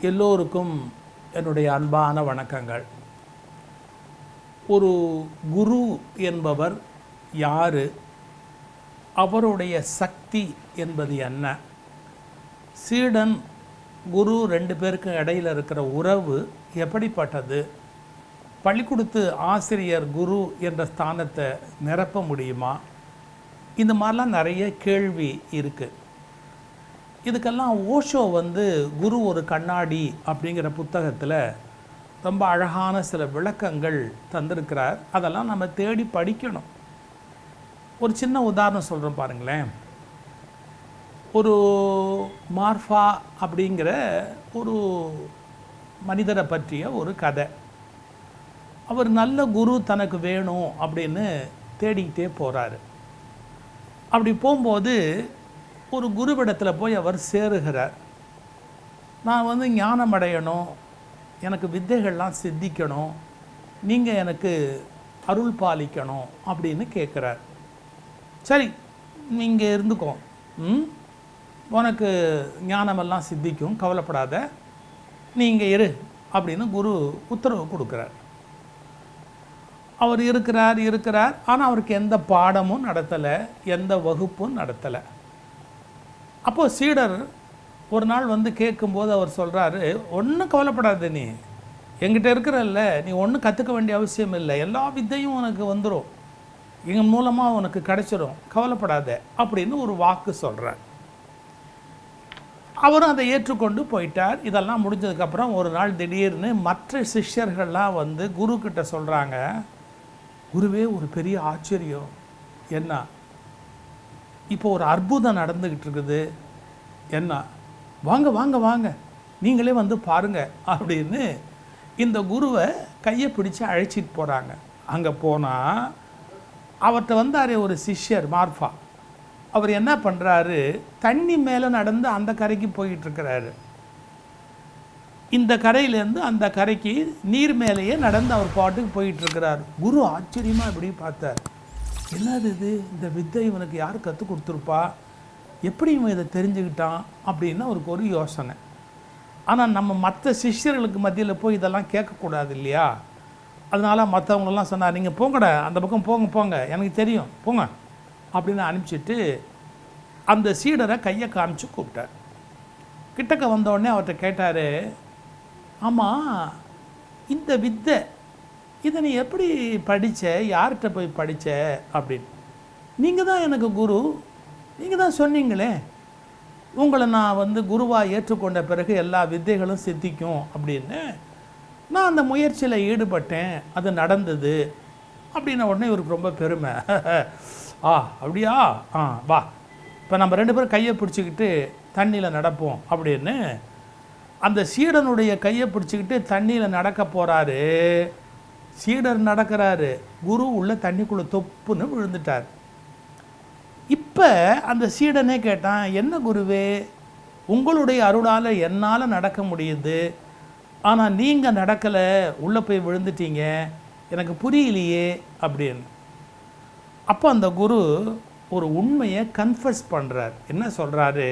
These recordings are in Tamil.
எல்லோருக்கும் என்னுடைய அன்பான வணக்கங்கள். ஒரு குரு என்பவர் யார், அவருடைய சக்தி என்பது என்ன, சீடன் குரு ரெண்டு பேருக்கும் இடையில் இருக்கிற உறவு எப்படிப்பட்டது, பள்ளிக்கூடத்து ஆசிரியர் குரு என்ற ஸ்தானத்தை நிரப்ப முடியுமா, இந்த மாதிரிலாம் நிறைய கேள்வி இருக்குது. இதுக்கெல்லாம் ஓஷோ குரு ஒரு கண்ணாடி அப்படிங்கிற புத்தகத்தில் ரொம்ப அழகான சில விளக்கங்கள் தந்திருக்கிறார். அதெல்லாம் நம்ம தேடி படிக்கணும். ஒரு சின்ன உதாரணம் சொல்கிறோம் பாருங்களேன். ஒரு மார்ஃபா அப்படிங்கிற ஒரு மனிதரை பற்றிய ஒரு கதை. அவர் நல்ல குரு தனக்கு வேணும் அப்படின்னு தேடிக்கிட்டே போகிறாரு. அப்படி போகும்போது ஒரு குருவிடத்தில் போய் அவர் சேருகிறார். நான் ஞானம் அடையணும், எனக்கு வித்தைகள்லாம் சித்திக்கணும், நீங்கள் எனக்கு அருள் பாலிக்கணும் அப்படின்னு கேட்குறார். சரி, நீங்கள் இருந்துக்கோ, உனக்கு ஞானமெல்லாம் சித்திக்கும், கவலைப்படாத, நீங்கள் இரு அப்படின்னு குரு உத்தரவு கொடுக்குறார். அவர் இருக்கிறார். ஆனால் அவருக்கு எந்த பாடமும் நடத்தலை, எந்த வகுப்பும் நடத்தலை. அப்போது சீடர் ஒரு நாள் கேட்கும்போது அவர் சொல்கிறாரு, ஒன்றும் கவலைப்படாத, நீ என்கிட்ட இருக்கிறல்ல, நீ ஒன்றும் கற்றுக்க வேண்டிய அவசியம் இல்லை, எல்லா வித்தையும் உனக்கு வந்துடும், எங்கள் மூலமாக உனக்கு கிடைச்சிடும், கவலைப்படாத அப்படின்னு ஒரு வாக்கு சொல்கிறார். அவரும் அதை ஏற்றுக்கொண்டு போயிட்டார். இதெல்லாம் முடிஞ்சதுக்கப்புறம் ஒரு நாள் திடீர்னு மற்ற சிஷ்யர்கள்லாம் குருக்கிட்ட சொல்கிறாங்க, குருவே ஒரு பெரிய ஆச்சரியம், என்ன, இப்போ ஒரு அற்புதம் நடந்துக்கிட்டு இருக்குது, என்ன, வாங்க வாங்க வாங்க, நீங்களே பாருங்க அப்படின்னு இந்த குருவை கையை பிடிச்சி அழைச்சிட்டு போகிறாங்க. அங்கே போனால் அவர்கிட்ட வந்தார் ஒரு சிஷ்யர் மார்ஃபா. அவர் என்ன பண்ணுறாரு, தண்ணி மேலே நடந்து அந்த கரைக்கு போயிட்டுருக்கிறாரு. இந்த கரையிலேருந்து அந்த கரைக்கு நீர் மேலேயே நடந்து அவர் பாட்டுக்கு போயிட்டுருக்கிறார். குரு ஆச்சரியமாக இப்படி பார்த்தார். என்னது இது, இந்த வித்தை இவனுக்கு யார் கற்றுக் கொடுத்துருப்பா, எப்படி இவன் இதை தெரிஞ்சுக்கிட்டான் அப்படின்னு அவருக்கு ஒரு யோசனை. ஆனால் நம்ம மற்ற சிஷ்யர்களுக்கு மத்தியில் போய் இதெல்லாம் கேட்கக்கூடாது இல்லையா. அதனால் மற்றவங்களெல்லாம் சொன்னார், நீங்கள் போங்கடா, அந்த பக்கம் போங்க, எனக்கு தெரியும், போங்க அப்படின்னு அனுப்பிச்சிட்டு அந்த சீடரை கையை காமிச்சு கூப்பிட்டார். கிட்டக்க வந்தோடனே அவர்கிட்ட கேட்டார், ஆமாம், இந்த வித்தை இதை நீ எப்படி படித்த, யார்கிட்ட போய் படித்த அப்படின்னு. நீங்கள் தான் எனக்கு குரு, நீங்கள் தான் சொன்னீங்களே, உங்களை நான் குருவாக ஏற்றுக்கொண்ட பிறகு எல்லா வித்தைகளும் சித்திக்கும் அப்படின்னு. நான் அந்த முயற்சியில் ஈடுபட்டேன், அது நடந்தது அப்படின்ன உடனே இவருக்கு ரொம்ப பெருமை. அப்படியா, வா, இப்போ நம்ம ரெண்டு பேரும் கையை பிடிச்சிக்கிட்டு தண்ணியில் நடப்போம் அப்படின்னு அந்த சீடனுடைய கையை பிடிச்சிக்கிட்டு தண்ணியில் நடக்க போகிறாரு. சீடர் நடக்கிறாரு, குரு உள்ள தண்ணிக்குள்ளே தொப்புன்னு விழுந்துட்டார். இப்போ அந்த சீடனே கேட்டான், என்ன குருவே, உங்களுடைய அருளால் என்னால் நடக்க முடியுது, ஆனால் நீங்கள் நடக்கலை, உள்ளே போய் விழுந்துட்டீங்க, எனக்கு புரியலையே அப்படின்னு. அப்போ அந்த குரு ஒரு உண்மையை கன்ஃபஸ் பண்ணுறார். என்ன சொல்கிறாரு,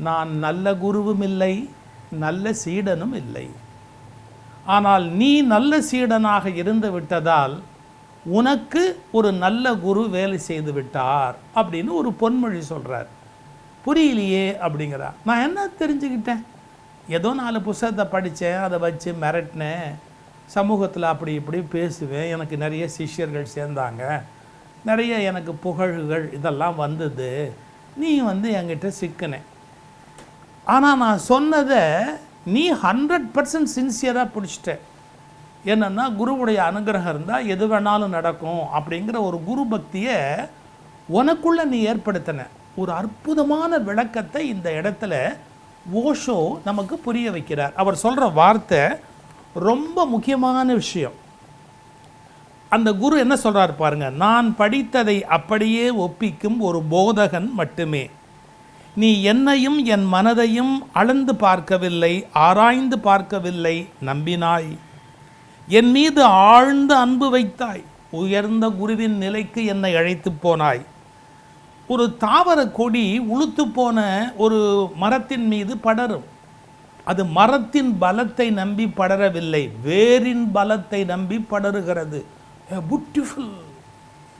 நான் நல்ல குருவும் இல்லை, நல்ல சீடனும் இல்லை, ஆனால் நீ நல்ல சீடனாக இருந்து விட்டதால் உனக்கு ஒரு நல்ல குரு வேலை செய்து விட்டார் அப்படின்னு ஒரு பொன்மொழி சொல்கிறார். புரியலையே அப்படிங்கிறா. நான் என்ன தெரிஞ்சுக்கிட்டேன், ஏதோ 4 புத்தகத்தை படித்தேன், அதை வச்சு மிரட்டினேன், சமூகத்தில் அப்படி இப்படி பேசுவேன், எனக்கு நிறைய சிஷ்யர்கள் சேர்ந்தாங்க, நிறைய எனக்கு புகழ்கள் இதெல்லாம் வந்தது, நீ என்கிட்ட சிக்கினேன். ஆனால் நான் சொன்னதை நீ 100% சின்சியராக பிடிச்சிட்ட. என்னென்னா, குருவுடைய அனுகிரகம் இருந்தால் எது வேணாலும் நடக்கும் அப்படிங்கிற ஒரு குரு பக்தியை உனக்குள்ளே நீ ஏற்படுத்தின. ஒரு அற்புதமான விளக்கத்தை இந்த இடத்துல ஓஷோ நமக்கு புரிய வைக்கிறார். அவர் சொல்கிற வார்த்தை ரொம்ப முக்கியமான விஷயம். அந்த குரு என்ன சொல்கிறார் பாருங்க, நான் படித்ததை அப்படியே ஒப்பிக்கும் ஒரு போதகன் மட்டுமே, நீ என்னையும் என் மனதையும் அளந்து பார்க்கவில்லை, ஆராய்ந்து பார்க்கவில்லை, நம்பினாய், என் மீது ஆழ்ந்த அன்பு வைத்தாய், உயர்ந்த குருவின் நிலைக்கு என்னை அழைத்து போனாய். ஒரு தாவர கொடி உளுத்து போன ஒரு மரத்தின் மீது படரும். அது மரத்தின் பலத்தை நம்பி படரவில்லை, வேரின் பலத்தை நம்பி படருகிறது. Beautiful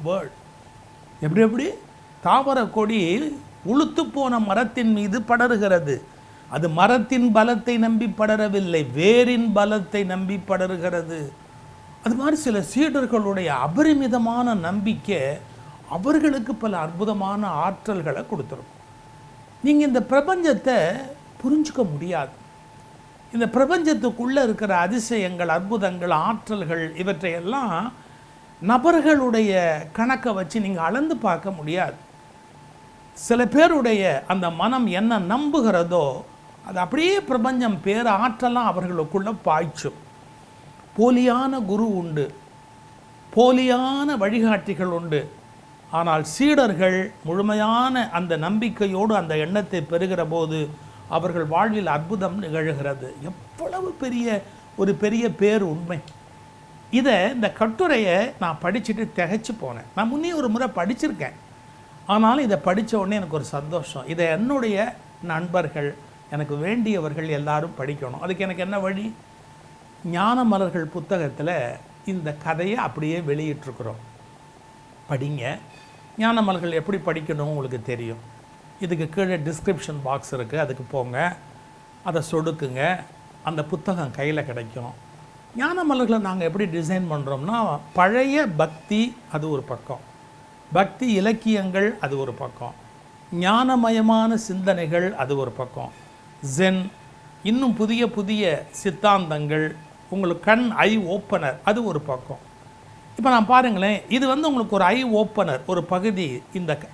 word. எப்படி தாவர கொடி உளுத்து போன மரத்தின் மீது படருகிறது. அது மரத்தின் பலத்தை நம்பி படரவில்லை, வேரின் பலத்தை நம்பி படருகிறது. அது மாதிரி சில சீடர்களுடைய அபரிமிதமான நம்பிக்கை அவர்களுக்கு பல அற்புதமான ஆற்றல்களை கொடுத்துரும். நீங்கள் இந்த பிரபஞ்சத்தை புரிஞ்சுக்க முடியாது. இந்த பிரபஞ்சத்துக்குள்ளே இருக்கிற அதிசயங்கள், அற்புதங்கள், ஆற்றல்கள் இவற்றையெல்லாம் நபர்களுடைய கணக்கை வச்சு நீங்கள் அளந்து பார்க்க முடியாது. சில பேருடைய அந்த மனம் என்ன நம்புகிறதோ அது அப்படியே பிரபஞ்சம் பேர் ஆற்றலாம் அவர்களுக்குள்ள பாய்ச்சும். போலியான குரு உண்டு, போலியான வழிகாட்டிகள் உண்டு. ஆனால் சீடர்கள் முழுமையான அந்த நம்பிக்கையோடு அந்த எண்ணத்தை பெறுகிற போது அவர்கள் வாழ்வில் அற்புதம் நிகழ்கிறது. எவ்வளவு பெரிய பேர் உண்மை. இதை இந்த கட்டுரையை நான் படிச்சுட்டு திகைச்சு போனேன். நான் முன்னே ஒரு முறை படிச்சிருக்கேன், ஆனாலும் இதை படித்த உடனே எனக்கு ஒரு சந்தோஷம். இதை என்னுடைய நண்பர்கள், எனக்கு வேண்டியவர்கள் எல்லாரும் படிக்கணும். அதுக்கு எனக்கு என்ன வழி? ஞான மலர்கள் புத்தகத்தில் இந்த கதையை அப்படியே வெளியிட்டிருக்கிறோம், படிங்க. ஞான மலர்கள் எப்படி படிக்கணும் உங்களுக்கு தெரியும். இதுக்கு கீழே டிஸ்கிரிப்ஷன் பாக்ஸ் இருக்குது, அதுக்கு போங்க, அதை சொடுக்குங்க, அந்த புத்தகம் கையில் கிடைக்கும். ஞான மலர்களை நாங்கள் எப்படி டிசைன் பண்ணுறோம்னா, பழைய பக்தி அது ஒரு பக்கம், பக்தி இலக்கியங்கள் அது ஒரு பக்கம், ஞானமயமான சிந்தனைகள் அது ஒரு பக்கம், ஜென், இன்னும் புதிய சித்தாந்தங்கள், உங்களுக்கு கண் ஐ ஓப்பனர் அது ஒரு பக்கம். இப்போ நான் பாருங்களேன், இது உங்களுக்கு ஒரு ஐ ஓப்பனர் ஒரு பகுதி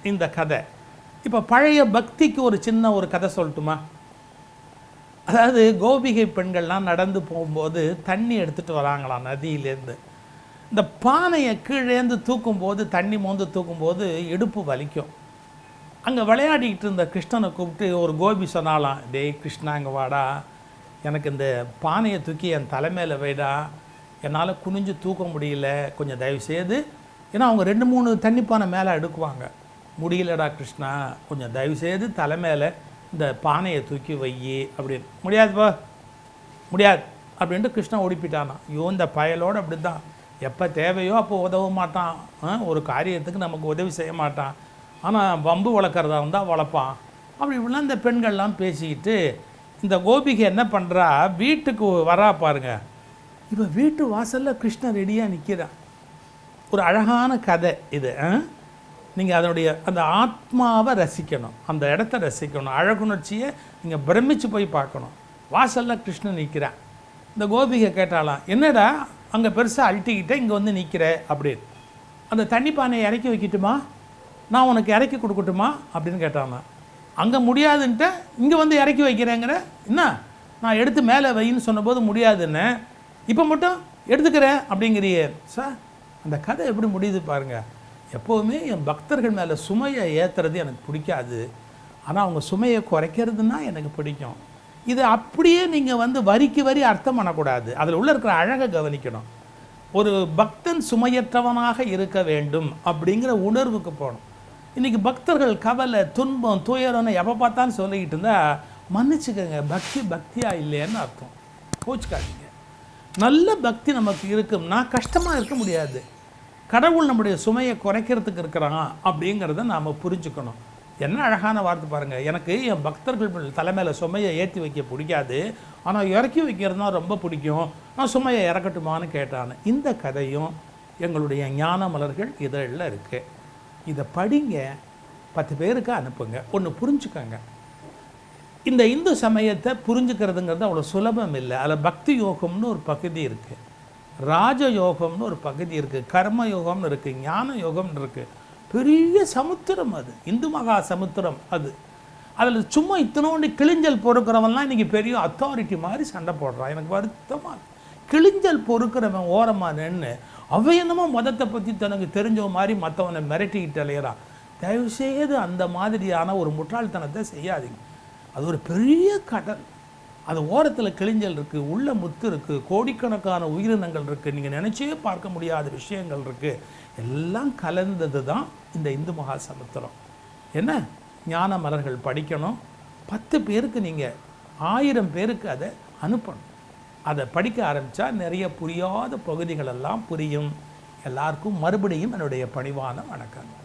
இந்த கதை. இப்போ பழைய பக்திக்கு ஒரு சின்ன ஒரு கதை சொல்லட்டுமா? அதாவது கோபிகை பெண்கள்லாம் நடந்து போகும்போது தண்ணி எடுத்துகிட்டு வராங்களாம் நதியிலேருந்து. இந்த பானையை கீழேந்து தூக்கும்போது, தண்ணி மோந்து தூக்கும்போது இடுப்பு வலிக்கும். அங்கே விளையாடிக்கிட்டு இருந்த கிருஷ்ணனை கூப்பிட்டு ஒரு கோபி சொன்னாலாம், டேய் கிருஷ்ணா இங்கே வாடா, எனக்கு இந்த பானையை தூக்கி என் தலைமையில் வைடா, என்னால் குனிஞ்சு தூக்க முடியல, கொஞ்சம் தயவுசெய்து. ஏன்னா அவங்க 2-3 தண்ணி பானை மேலே எடுக்குவாங்க. முடியலடா கிருஷ்ணா, கொஞ்சம் தயவுசெய்து தலைமையில் இந்த பானையை தூக்கி வையி அப்படின்னு. முடியாதுப்பா, முடியாது அப்படின்ட்டு கிருஷ்ணன் ஓடிப்பிட்டானா. ஐயோ இந்த பயலோடு அப்படி தான், எப்போ தேவையோ அப்போ உதவ மாட்டான், ஒரு காரியத்துக்கு நமக்கு உதவி செய்ய மாட்டான், ஆனால் வம்பு வளர்க்குறதா இருந்தால் வளர்ப்பான். அப்படி இப்படிலாம் இந்த பெண்கள்லாம் பேசிக்கிட்டு இந்த கோபிகை என்ன பண்ணுறா, வீட்டுக்கு வரா பாருங்க. இப்போ வீட்டு வாசலில் கிருஷ்ணன் ரெடியாக நிற்கிறான். ஒரு அழகான கதை இது. நீங்கள் அதனுடைய அந்த ஆத்மாவை ரசிக்கணும், அந்த இடத்த ரசிக்கணும், அழகுணர்ச்சியை நீங்கள் பிரமிச்சு போய் பார்க்கணும். வாசலில் கிருஷ்ணன் நிற்கிறான். இந்த கோபிகை கேட்டாலாம், என்னடா அங்கே பெருசாக அழட்டிக்கிட்டே இங்கே வந்து நிற்கிற அப்படின்னு. அந்த தண்ணி பானையை இறக்கி வைக்கட்டுமா, நான் உனக்கு இறக்கி கொடுக்கட்டுமா அப்படின்னு கேட்டானா. அங்கே முடியாதுன்ட்டு இங்கே வந்து இறக்கி வைக்கிறேங்கிற, என்ன நான் எடுத்து மேலே வைன்னு சொன்னபோது முடியாதுன்னு, இப்போ மட்டும் எடுத்துக்கிறேன் அப்படிங்கிறியே சார். அந்த கதை எப்படி முடியுது பாருங்கள். எப்போவுமே என் பக்தர்கள் மேலே சுமையை ஏற்றுறது எனக்கு பிடிக்காது, ஆனால் அவங்க சுமையை குறைக்கிறதுனா எனக்கு பிடிக்கும். இது அப்படியே நீங்கள் வரிக்கு வரி அர்த்தம் பண்ணக்கூடாது, அதில் உள்ள இருக்கிற அழகை கவனிக்கணும். ஒரு பக்தன் சுமையற்றவனாக இருக்க வேண்டும் அப்படிங்கிற உணர்வுக்கு போகணும். இன்றைக்கி பக்தர்கள் கவலை, துன்பம், துயரம்னு எப்போ பார்த்தாலும் சொல்லிக்கிட்டு இருந்தால் மன்னிச்சுக்கோங்க, பக்தியாக இல்லைன்னு அர்த்தம். கோச்சுக்காதீங்க. நல்ல பக்தி நமக்கு இருக்கும்னா கஷ்டமாக இருக்க முடியாது. கடவுள் நம்முடைய சுமையை குறைக்கிறதுக்கு இருக்கிறான் அப்படிங்கிறத நாம் புரிஞ்சுக்கணும். என்ன அழகான வார்த்தை பாருங்கள். எனக்கு என் பக்தர்கள் தலைமையில் சுமையை ஏற்றி வைக்க பிடிக்காது, ஆனால் இறக்கி வைக்கிறது தான் ரொம்ப பிடிக்கும், நான் சுமையை இறக்கட்டுமான்னு கேட்டான்னு. இந்த கதையும் எங்களுடைய ஞான மலர்கள் இதழில் இருக்குது. இதை படிங்க, 10 பேருக்கு அனுப்புங்க, ஒன்று புரிஞ்சுக்கோங்க. இந்த இந்து சமயத்தை புரிஞ்சுக்கிறதுங்கிறது அவ்வளோ சுலபம் இல்லை. அதில் பக்தி யோகம்னு ஒரு பகுதி இருக்குது, ராஜயோகம்னு ஒரு பகுதி இருக்குது, கர்ம யோகம்னு இருக்குது, ஞான யோகம்னு இருக்குது. பெரிய சமுத்திரம் அது, இந்து மகா சமுத்திரம் அது. அதில் சும்மா இத்தனோண்டு கிழிஞ்சல் பொறுக்கிறவன்லாம் இன்றைக்கி பெரிய அத்தாரிட்டி மாதிரி சண்டை போடுறான். எனக்கு வருத்தமாக, கிழிஞ்சல் பொறுக்கிறவன் ஓரமாக நின்று அவன் என்னமோ மதத்தை பற்றி தனக்கு தெரிஞ்ச மாதிரி மற்றவனை மிரட்டிக்கிட்டு அலையிறான். தயவுசெய்து அந்த மாதிரியான ஒரு முட்டாள்தனத்தை செய்யாதீங்க. அது ஒரு பெரிய கடல், அது ஓரத்தில் கிழிஞ்சல் இருக்குது, உள்ள முத்து இருக்குது, கோடிக்கணக்கான உயிரினங்கள் இருக்குது, நீங்கள் நினச்சே பார்க்க முடியாத விஷயங்கள் இருக்குது. எல்லாம் கலந்தது தான் இந்த இந்து மகா சமுத்திரம். என்ன ஞான மலர்கள் படிக்கணும். 10 பேருக்கு நீங்கள் 1000 பேருக்கு அதை அனுப்பணும். அதை படிக்க ஆரம்பித்தா நிறைய புரியாத பகுதிகளெல்லாம் புரியும். எல்லாருக்கும் மறுபடியும் என்னுடைய பணிவான வணக்கங்கள்.